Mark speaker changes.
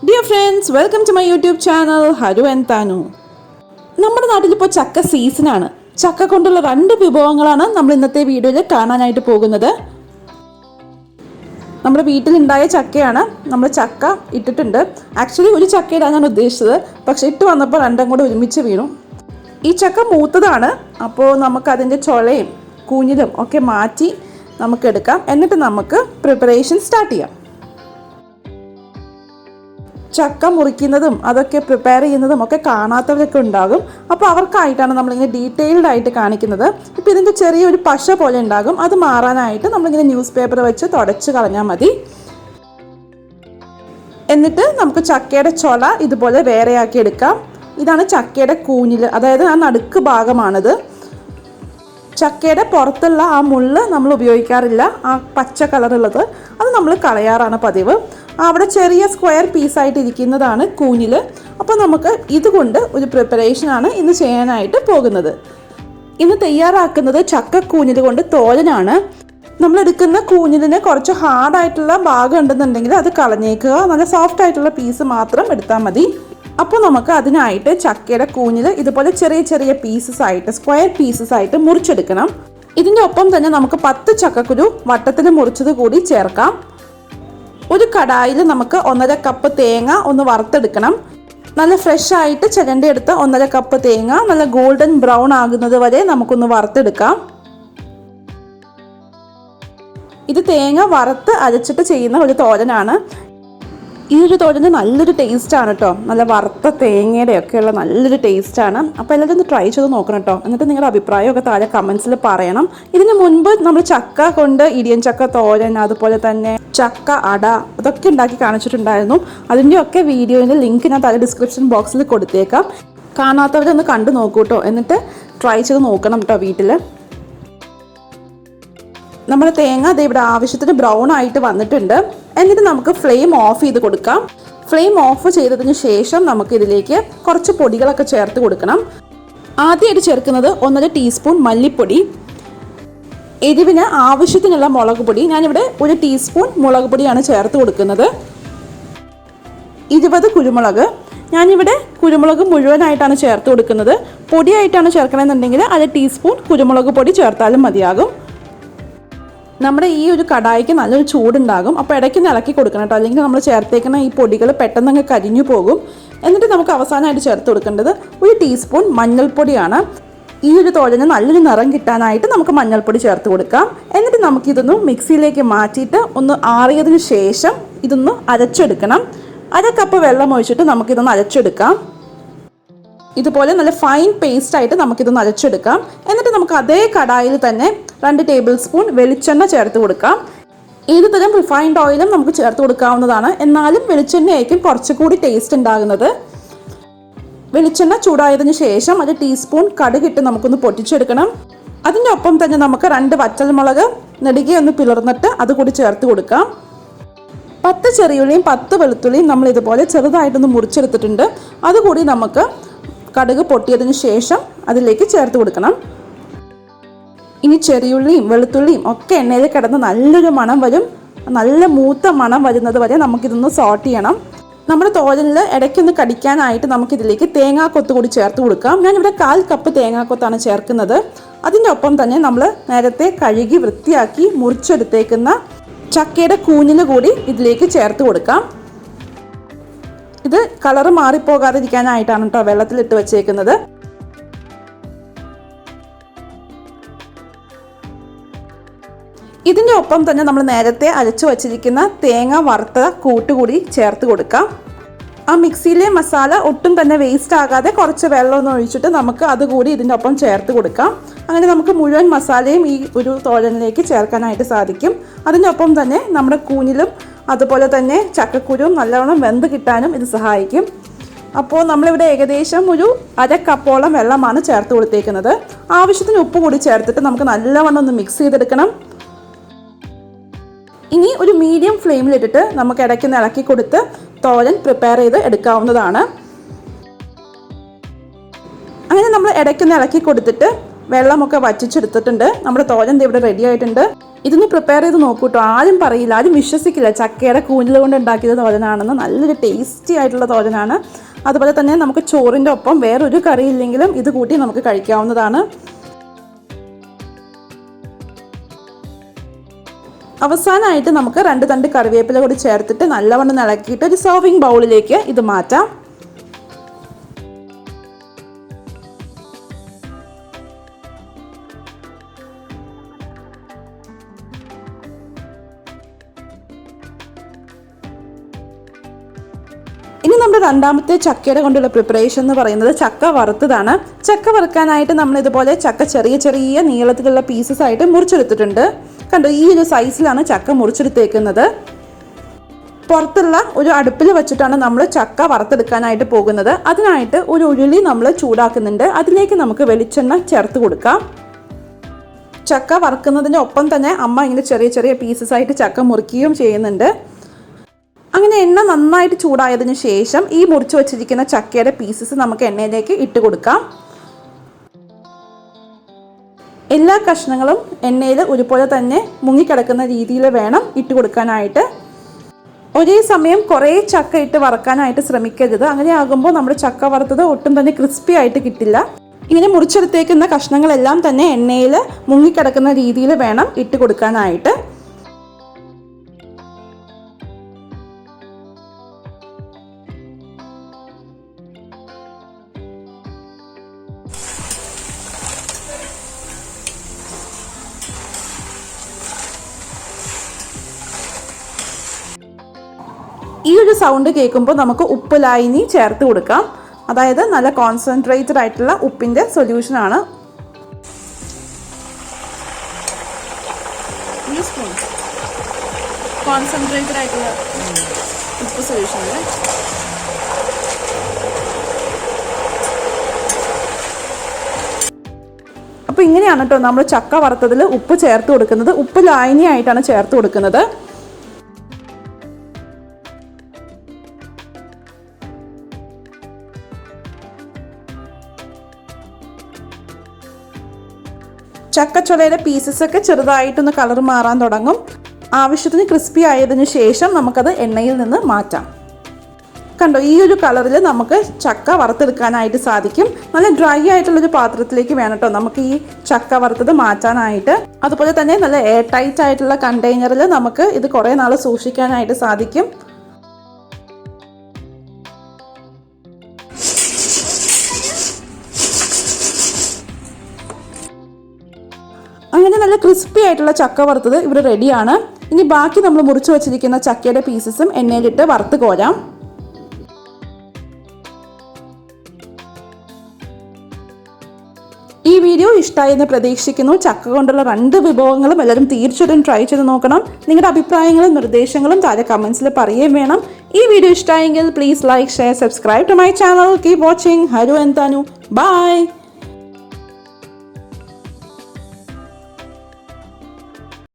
Speaker 1: Dear friends, welcome to my YouTube channel, Haru and Tanu. നമ്മുടെ നാട്ടിൽ ഇപ്പോൾ ചക്ക സീസണാണ്. ചക്ക കൊണ്ടുള്ള രണ്ട് വിഭവങ്ങളാണ് നമ്മൾ ഇന്നത്തെ വീഡിയോയിൽ കാണാനായിട്ട് പോകുന്നത്. നമ്മുടെ വീട്ടിലുണ്ടായ ചക്കയാണ്. നമ്മൾ ചക്ക ഇട്ടിട്ടുണ്ട്. ആക്ച്വലി ഒരു ചക്കയിലാണ് ഞാൻ ഉദ്ദേശിച്ചത്, പക്ഷെ ഇട്ട് വന്നപ്പോൾ രണ്ടും കൂടെ ഒരുമിച്ച് വീണു. ഈ ചക്ക മൂത്തതാണ്. അപ്പോൾ നമുക്ക് അതിൻ്റെ ചൊളയും കൂഞ്ഞിലും ഒക്കെ മാറ്റി നമുക്ക് എടുക്കാം. എന്നിട്ട് നമുക്ക് പ്രിപ്പറേഷൻ സ്റ്റാർട്ട് ചെയ്യാം. ചക്ക മുറിക്കുന്നതും അതൊക്കെ പ്രിപ്പയർ ചെയ്യുന്നതും ഒക്കെ കാണാത്തവരൊക്കെ ഉണ്ടാകും. അപ്പോൾ അവർക്കായിട്ടാണ് നമ്മളിങ്ങനെ ഡീറ്റെയിൽഡ് ആയിട്ട് കാണിക്കുന്നത്. ഇപ്പോൾ ഇതിൻ്റെ ചെറിയൊരു പശ പോലെ ഉണ്ടാകും. അത് മാറാനായിട്ട് നമ്മളിങ്ങനെ ന്യൂസ് പേപ്പർ വെച്ച് തുടച്ച് കളഞ്ഞാൽ മതി. എന്നിട്ട് നമുക്ക് ചക്കയുടെ ചൊള ഇതുപോലെ വേറെയാക്കി എടുക്കാം. ഇതാണ് ചക്കയുടെ കൂഞ്ഞിൽ, അതായത് ആ നടുക്ക് ഭാഗമാണിത്. ചക്കയുടെ പുറത്തുള്ള ആ മുള്ള് നമ്മൾ ഉപയോഗിക്കാറില്ല. ആ പച്ച കളറുള്ളത് അത് നമ്മൾ കളയാറാണ് പതിവ്. അവിടെ ചെറിയ സ്ക്വയർ പീസായിട്ട് ഇരിക്കുന്നതാണ് കൂഞ്ഞിൽ. അപ്പോൾ നമുക്ക് ഇതുകൊണ്ട് ഒരു പ്രിപ്പറേഷനാണ് ഇന്ന് ചെയ്യാനായിട്ട് പോകുന്നത്. ഇന്ന് തയ്യാറാക്കുന്നത് ചക്ക കൂഞ്ഞിൽ കൊണ്ട് തോരനാണ്. നമ്മളെടുക്കുന്ന കൂഞ്ഞിലിന് കുറച്ച് ഹാർഡായിട്ടുള്ള ഭാഗം ഉണ്ടെന്നുണ്ടെങ്കിൽ അത് കളഞ്ഞേക്കുക. നല്ല സോഫ്റ്റ് ആയിട്ടുള്ള പീസ് മാത്രം എടുത്താൽ മതി. അപ്പോൾ നമുക്ക് അതിനായിട്ട് ചക്കയുടെ കൂഞ്ഞിൽ ഇതുപോലെ ചെറിയ ചെറിയ പീസസ് ആയിട്ട് സ്ക്വയർ പീസസ് ആയിട്ട് മുറിച്ചെടുക്കണം. ഇതിൻ്റെ ഒപ്പം തന്നെ നമുക്ക് 10 ചക്കക്കുരു വട്ടത്തിൽ മുറിച്ചത് കൂടി ചേർക്കാം. ഒരു കടായിൽ നമുക്ക് 1.5 കപ്പ് തേങ്ങ ഒന്ന് വറുത്തെടുക്കണം. നല്ല ഫ്രഷ് ആയിട്ട് ചിരണ്ടിയെടുത്ത 1.5 കപ്പ് തേങ്ങ നല്ല ഗോൾഡൻ ബ്രൗൺ ആകുന്നത് വരെ നമുക്കൊന്ന് വറുത്തെടുക്കാം. ഇത് തേങ്ങ വറുത്ത് അരച്ചിട്ട് ചെയ്യുന്ന ഒരു തോരനാണ്. ഈ ഒരു തോരന് നല്ലൊരു ടേസ്റ്റാണ് കേട്ടോ. നല്ല വറുത്ത തേങ്ങയുടെ ഒക്കെയുള്ള നല്ലൊരു ടേസ്റ്റാണ്. അപ്പോൾ എല്ലാവരും ഒന്ന് ട്രൈ ചെയ്ത് നോക്കണം കേട്ടോ. എന്നിട്ട് നിങ്ങളുടെ അഭിപ്രായമൊക്കെ താഴെ കമൻസിൽ പറയണം. ഇതിന് മുൻപ് നമ്മൾ ചക്ക കൊണ്ട് ഇടിയൻ ചക്ക തോരൻ, അതുപോലെ തന്നെ ചക്ക അട, അതൊക്കെ ഉണ്ടാക്കി കാണിച്ചിട്ടുണ്ടായിരുന്നു. അതിൻ്റെയൊക്കെ വീഡിയോയുടെ ലിങ്ക് ഞാൻ താഴെ ഡിസ്ക്രിപ്ഷൻ ബോക്സിൽ കൊടുത്തേക്കാം. കാണാത്തവരൊന്ന് കണ്ടു നോക്കൂ കേട്ടോ. എന്നിട്ട് ട്രൈ ചെയ്ത് നോക്കണം കേട്ടോ വീട്ടിൽ. നമ്മുടെ തേങ്ങ അത് ഇവിടെ ആവശ്യത്തിന് ബ്രൗൺ ആയിട്ട് വന്നിട്ടുണ്ട്. എന്നിട്ട് നമുക്ക് ഫ്ലെയിം ഓഫ് ചെയ്ത് കൊടുക്കാം. ഫ്ലെയിം ഓഫ് ചെയ്തതിന് ശേഷം നമുക്ക് ഇതിലേക്ക് കുറച്ച് പൊടികളൊക്കെ ചേർത്ത് കൊടുക്കണം. ആദ്യമായിട്ട് ചേർക്കുന്നത് 1.5 ടീസ്പൂൺ മല്ലിപ്പൊടി, എരിവിന് ആവശ്യത്തിനുള്ള മുളക് പൊടി. ഞാനിവിടെ 1 ടീസ്പൂൺ മുളക് പൊടിയാണ് ചേർത്ത് കൊടുക്കുന്നത്. 20 കുരുമുളക്. ഞാനിവിടെ കുരുമുളക് മുഴുവനായിട്ടാണ് ചേർത്ത് കൊടുക്കുന്നത്. പൊടിയായിട്ടാണ് ചേർക്കണമെന്നുണ്ടെങ്കിൽ 1/2 ടീസ്പൂൺ കുരുമുളക് പൊടി ചേർത്താലും മതിയാകും. നമ്മുടെ ഈ ഒരു കടായിക്ക് നല്ലൊരു ചൂടുണ്ടാകും. അപ്പോൾ ഇടയ്ക്ക് ഇളക്കി കൊടുക്കണം കേട്ടോ, അല്ലെങ്കിൽ നമ്മൾ ചേർത്തേക്കുന്ന ഈ പൊടികൾ പെട്ടെന്ന് അങ്ങ് കരിഞ്ഞു പോകും. എന്നിട്ട് നമുക്ക് അവസാനമായിട്ട് ചേർത്ത് കൊടുക്കേണ്ടത് 1 ടീസ്പൂൺ മഞ്ഞൾപ്പൊടിയാണ്. ഈ ഒരു തോരന് നല്ലൊരു നിറം കിട്ടാനായിട്ട് നമുക്ക് മഞ്ഞൾപ്പൊടി ചേർത്ത് കൊടുക്കാം. എന്നിട്ട് നമുക്കിതൊന്ന് മിക്സിയിലേക്ക് മാറ്റിയിട്ട് ഒന്ന് ആറിയതിന് ശേഷം ഇതൊന്ന് അരച്ചെടുക്കണം. 1/2 കപ്പ് വെള്ളം ഒഴിച്ചിട്ട് നമുക്കിതൊന്ന് അരച്ചെടുക്കാം. ഇതുപോലെ നല്ല ഫൈൻ പേസ്റ്റ് ആയിട്ട് നമുക്കിതൊന്ന് അരച്ചെടുക്കാം. എന്നിട്ട് നമുക്ക് അതേ കടായിൽ തന്നെ 2 ടേബിൾ സ്പൂൺ വെളിച്ചെണ്ണ ചേർത്ത് കൊടുക്കാം. ഏത് തരം റിഫൈൻഡ് ഓയിലും നമുക്ക് ചേർത്ത് കൊടുക്കാവുന്നതാണ്. എന്നാലും വെളിച്ചെണ്ണയായിരിക്കും കുറച്ചുകൂടി ടേസ്റ്റ് ഉണ്ടാകുന്നത്. വെളിച്ചെണ്ണ ചൂടായതിനു ശേഷം 1 ടീസ്പൂൺ കടുകിട്ട് നമുക്കൊന്ന് പൊട്ടിച്ചെടുക്കണം. അതിൻ്റെ ഒപ്പം തന്നെ നമുക്ക് 2 വറ്റൽമുളക് നെടുകെ ഒന്ന് പിളർന്നിട്ട് അതുകൂടി ചേർത്ത് കൊടുക്കാം. 10 ചെറിയുള്ളിയും 10 വെളുത്തുള്ളിയും നമ്മൾ ഇതുപോലെ ചെറുതായിട്ടൊന്ന് മുറിച്ചെടുത്തിട്ടുണ്ട്. അതുകൂടി നമുക്ക് കടുക് പൊട്ടിയതിന് ശേഷം അതിലേക്ക് ചേർത്ത് കൊടുക്കണം. ഇനി ചെറിയുള്ളിയും വെളുത്തുള്ളിയും ഒക്കെ എണ്ണയിൽ കിടന്ന് നല്ലൊരു മണം വരും. നല്ല മൂത്ത മണം വരുന്നത് വരെ നമുക്കിതൊന്ന് സോട്ട് ചെയ്യണം. നമ്മുടെ തോരനിൽ ഇടയ്ക്കൊന്ന് കടിക്കാനായിട്ട് നമുക്കിതിലേക്ക് തേങ്ങാക്കൊത്ത് കൂടി ചേർത്ത് കൊടുക്കാം. ഞാനിവിടെ 1/4 കപ്പ് തേങ്ങാക്കൊത്താണ് ചേർക്കുന്നത്. അതിൻ്റെ ഒപ്പം തന്നെ നമ്മൾ നേരത്തെ കഴുകി വൃത്തിയാക്കി മുറിച്ചെടുത്തേക്കുന്ന ചക്കയുടെ കൂഞ്ഞിൽ കൂടി ഇതിലേക്ക് ചേർത്ത് കൊടുക്കാം. ഇത് കളറ് മാറിപ്പോകാതിരിക്കാനായിട്ടാണ് കേട്ടോ വെള്ളത്തിലിട്ട് വെച്ചേക്കുന്നത്. ഇതിൻ്റെ ഒപ്പം തന്നെ നമ്മൾ നേരത്തെ അരച്ചു വച്ചിരിക്കുന്ന തേങ്ങ വറുത്ത കൂട്ടുകൂടി ചേർത്ത് കൊടുക്കാം. ആ മിക്സിയിലെ മസാല ഒട്ടും തന്നെ വേസ്റ്റ് ആകാതെ കുറച്ച് വെള്ളമൊന്നും ഒഴിച്ചിട്ട് നമുക്ക് അതുകൂടി ഇതിൻ്റെ ഒപ്പം ചേർത്ത് കൊടുക്കാം. അങ്ങനെ നമുക്ക് മുഴുവൻ മസാലയും ഈ ഒരു തോരനിലേക്ക് ചേർക്കാനായിട്ട് സാധിക്കും. അതിനൊപ്പം തന്നെ നമ്മുടെ കൂഞ്ഞിലും അതുപോലെ തന്നെ ചക്കക്കുരുവും നല്ലവണ്ണം വെന്ത് കിട്ടാനും ഇത് സഹായിക്കും. അപ്പോൾ നമ്മളിവിടെ ഏകദേശം ഒരു 1/2 കപ്പോളം വെള്ളമാണ് ചേർത്ത് കൊടുത്തേക്കുന്നത്. ആവശ്യത്തിന് ഉപ്പ് കൂടി ചേർത്തിട്ട് നമുക്ക് നല്ലവണ്ണം ഒന്ന് മിക്സ് ചെയ്തെടുക്കണം. ഇനി ഒരു മീഡിയം ഫ്ലെയിമിലിട്ടിട്ട് നമുക്ക് ഇടയ്ക്ക് ഇളക്കി കൊടുത്ത് തോരൻ പ്രിപ്പയർ ചെയ്ത് എടുക്കാവുന്നതാണ്. അങ്ങനെ നമ്മൾ ഇടയ്ക്ക് ഇളക്കി കൊടുത്തിട്ട് വെള്ളമൊക്കെ വറ്റിച്ചെടുത്തിട്ടുണ്ട്. നമ്മുടെ തോരൻ ഇവിടെ റെഡി ആയിട്ടുണ്ട്. ഇതൊന്ന് പ്രിപ്പയർ ചെയ്ത് നോക്കൂട്ടോ. ആരും പറയില്ല, ആരും വിശ്വസിക്കില്ല ചക്കയുടെ കൂഞ്ചിൽ കൊണ്ട് ഉണ്ടാക്കിയത് തോരനാണെന്ന്. നല്ലൊരു ടേസ്റ്റി ആയിട്ടുള്ള തോരനാണ്. അതുപോലെ തന്നെ നമുക്ക് ചോറിൻ്റെ ഒപ്പം വേറൊരു കറി ഇല്ലെങ്കിലും ഇത് കൂട്ടി നമുക്ക് കഴിക്കാവുന്നതാണ്. അവസാനമായിട്ട് നമുക്ക് 2 തണ്ട് കറിവേപ്പില കൂടി ചേർത്തിട്ട് നല്ലവണ്ണം ഇളക്കിയിട്ട് ഒരു സർവിങ് ബൗളിലേക്ക് ഇത് മാറ്റാം. ഇനി നമ്മുടെ രണ്ടാമത്തെ ചക്കയുടെ കൊണ്ടുള്ള പ്രിപ്പറേഷൻ എന്ന് പറയുന്നത് ചക്ക വറുത്തതാണ്. ചക്ക വറുക്കാനായിട്ട് നമ്മൾ ഇതുപോലെ ചക്ക ചെറിയ ചെറിയ നീളത്തിലുള്ള പീസസ് ആയിട്ട് മുറിച്ചെടുത്തിട്ടുണ്ട്. കണ്ടോ, ഈ ഒരു സൈസിലാണ് ചക്ക മുറിച്ചെടുത്തേക്കുന്നത്. പുറത്തുള്ള ഒരു അടുപ്പിൽ വെച്ചിട്ടാണ് നമ്മൾ ചക്ക വറുത്തെടുക്കാനായിട്ട് പോകുന്നത്. അതിനായിട്ട് ഒരു ഉരുളി നമ്മൾ ചൂടാക്കുന്നുണ്ട്. അതിലേക്ക് നമുക്ക് വെളിച്ചെണ്ണ ചേർത്ത് കൊടുക്കാം. ചക്ക വറുക്കുന്നതിൻ്റെ ഒപ്പം തന്നെ അമ്മ ഇങ്ങനെ ചെറിയ ചെറിയ പീസസ് ആയിട്ട് ചക്ക മുറിക്കുകയും ചെയ്യുന്നുണ്ട്. അങ്ങനെ എണ്ണ നന്നായിട്ട് ചൂടായതിനു ശേഷം ഈ മുറിച്ച് വെച്ചിരിക്കുന്ന ചക്കയുടെ പീസസ് നമുക്ക് എണ്ണയിലേക്ക് ഇട്ട് കൊടുക്കാം. എല്ലാ കഷ്ണങ്ങളും എണ്ണയിൽ ഒരുപോലെ തന്നെ മുങ്ങിക്കിടക്കുന്ന രീതിയിൽ വേണം ഇട്ട് കൊടുക്കാനായിട്ട്. ഒരേ സമയം കുറേ ചക്ക ഇട്ട് വറക്കാനായിട്ട് ശ്രമിക്കരുത്. അങ്ങനെ ആകുമ്പോൾ നമ്മുടെ ചക്ക വറുത്തത് ഒട്ടും തന്നെ ക്രിസ്പി ആയിട്ട് കിട്ടില്ല. ഇങ്ങനെ മുറിച്ചെടുത്തേക്കുന്ന കഷ്ണങ്ങളെല്ലാം തന്നെ എണ്ണയിൽ മുങ്ങിക്കിടക്കുന്ന രീതിയിൽ വേണം ഇട്ട് കൊടുക്കാനായിട്ട്. ഈ ഒരു സൗണ്ട് കേൾക്കുമ്പോൾ നമുക്ക് ഉപ്പ് ലായനി ചേർത്ത് കൊടുക്കാം. അതായത് നല്ല കോൺസെൻട്രേറ്റഡ് ആയിട്ടുള്ള ഉപ്പിൻ്റെ സൊല്യൂഷനാണ്. കോൺസെൻട്രേറ്റഡ് ആയിട്ടുള്ള ഉപ്പ് സൊല്യൂഷനാണ്. അപ്പോൾ ഇങ്ങനെയാണ് കേട്ടോ നമ്മൾ ചക്ക വറുത്തതിൽ ഉപ്പ് ചേർത്ത് കൊടുക്കുന്നത്. ഉപ്പ് ലായനി ആയിട്ടാണ് ചേർത്ത് കൊടുക്കുന്നത്. ചക്കച്ചുളയുടെ പീസസ് ഒക്കെ ചെറുതായിട്ടൊന്ന് കളർ മാറാൻ തുടങ്ങും. ആവശ്യത്തിന് ക്രിസ്പി ആയതിനു ശേഷം നമുക്കത് എണ്ണയിൽ നിന്ന് മാറ്റാം. കണ്ടോ, ഈ ഒരു കളറിൽ നമുക്ക് ചക്ക വറുത്തെടുക്കാനായിട്ട് സാധിക്കും. നല്ല ഡ്രൈ ആയിട്ടുള്ളൊരു പാത്രത്തിലേക്ക് വേണം കേട്ടോ നമുക്ക് ഈ ചക്ക വറുത്തത് മാറ്റാനായിട്ട്. അതുപോലെ തന്നെ നല്ല എയർ ടൈറ്റ് ആയിട്ടുള്ള കണ്ടെയ്നറിൽ നമുക്ക് ഇത് കുറേ നാൾ സൂക്ഷിക്കാനായിട്ട് സാധിക്കും. അങ്ങനെ നല്ല ക്രിസ്പി ആയിട്ടുള്ള ചക്ക വറുത്തത് ഇവിടെ റെഡിയാണ്. ഇനി ബാക്കി നമ്മൾ മുറിച്ച് വെച്ചിരിക്കുന്ന ചക്കയുടെ പീസസും എണ്ണയിലിട്ട് വറുത്ത് കോരാം. ഈ വീഡിയോ ഇഷ്ടമായെന്ന് പ്രതീക്ഷിക്കുന്നു. ചക്ക കൊണ്ടുള്ള 2 വിഭവങ്ങളും എല്ലാവരും തീർച്ചയായിട്ടും ട്രൈ ചെയ്ത് നോക്കണം. നിങ്ങളുടെ അഭിപ്രായങ്ങളും നിർദ്ദേശങ്ങളും താഴെ കമൻസിൽ പറയുകയും വേണം. ഈ വീഡിയോ ഇഷ്ടമായെങ്കിൽ please like, share, subscribe to my channel. Keep watching. Haru and Thanu. By.